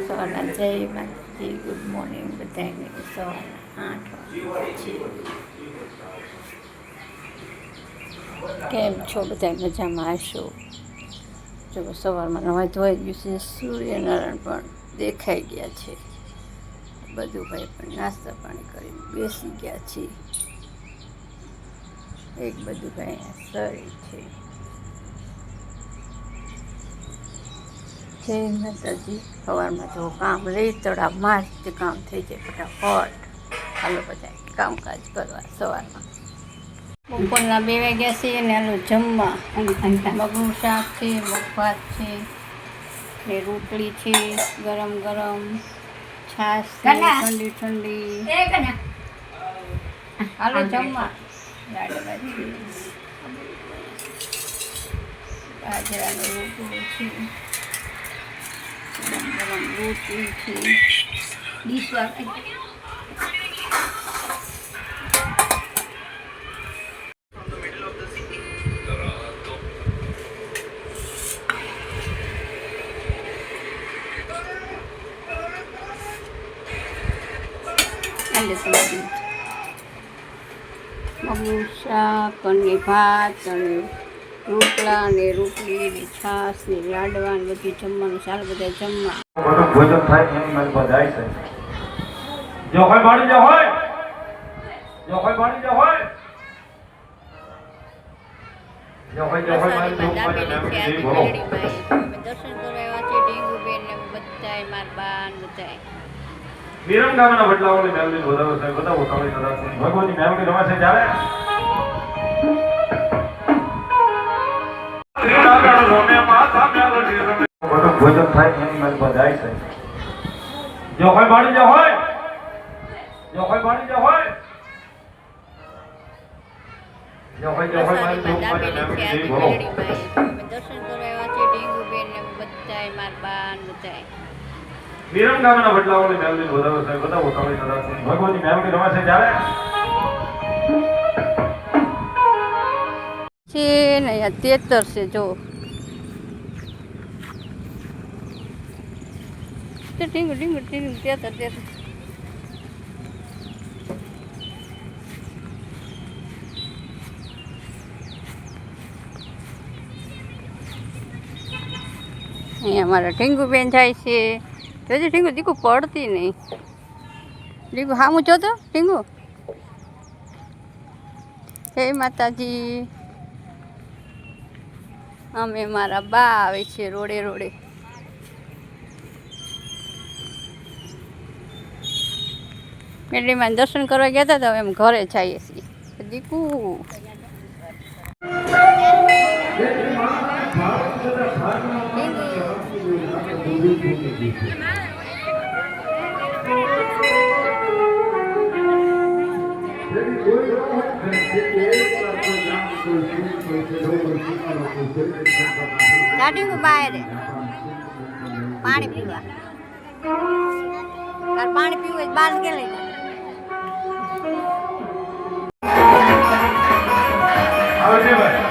સવારના જય માતાજી, ગુડ મોર્નિંગ બધાને. સવારના 8 વાગે છે. કેમ છો બધા? મજામાં હશો? જો સવારમાં નવા ધોઈ ગયું છે. સૂર્યનારાયણ પણ દેખાઈ ગયા છે. બધું ભાઈ પણ નાસ્તા પાણી કરીને બેસી ગયા છે. એક બધું ભાઈ સરી છે. જય માતાજી. સવારમાં તો કામ રહી તળાવ માં જ કામ થઈ જાય ફટાફટ. હાલો બધા કામકાજ કરવા. સવારમાં બપોરના 2 વાગ્યા છે ને હાલો જમવા. મગનું શાક છે, મગભાત છે ને રોટલી છે ગરમ ગરમ, છાશ છે ઠંડી ઠંડી. હાલો જમવા. લાડવા છે, બાજરાનો રોટલો છે, ગરમ રોટલી છે. ડીશવાર મગનું શાક અને ભાત અને રોટલા ને રોટલી ને છાશ ને લાડવા ને બધું જમવાનું. ચાલ બધા જમવા. ભોજન થાય એની મારી બધાય છે. જો હોય બાળી જો હોય, જો હોય બાળી જો હોય, જો હોય મારી દર્શન કરવા આવ્યા છે. ઢીંગુબેન ને બધાય મારા બા ને બધાય. વિરમગામના બદલાવોની મેલડી વધારો છે. બતાવો તમે કદાચ ભગવાનની મેલડી રમે છે જ્યારે ભોજન થાય એની મારી બધાય છે. જો હોય બાળી જો હોય, જો હોય બાળી જો હોય, જો હોય મારી દર્શન કરવા આવ્યા છે. ઢીંગુબેન ને બધાય મારા બા ને બધાય. વિરમગામના બદલાવોની મેલડી વધારો છે. બતાવો તમે કદાચ ભગવાનની મેલડી રમે છે જ્યારે છે ને અહીંયા 73 છે. જો ટીંગુ ટીંગુ ટીંગુ 73. અહીંયા અમારા ટીંગુબેન જાય છે. જોજે ટીંગુ, દીકુ પડતી નહીં. દીકુ હામું જોતો ટીંગુ. જય માતાજી. અમે મારા બા આવે છે રોડે રોડે. મેરડીમાં દર્શન કરવા ગયા હતા તો હવે એમ ઘરે જઈએ છીએ. દીકુ દાદીનું બહાર પાણી પીવા. પાણી પીવું હોય બાર કે લઈ આવે છે ભાઈ.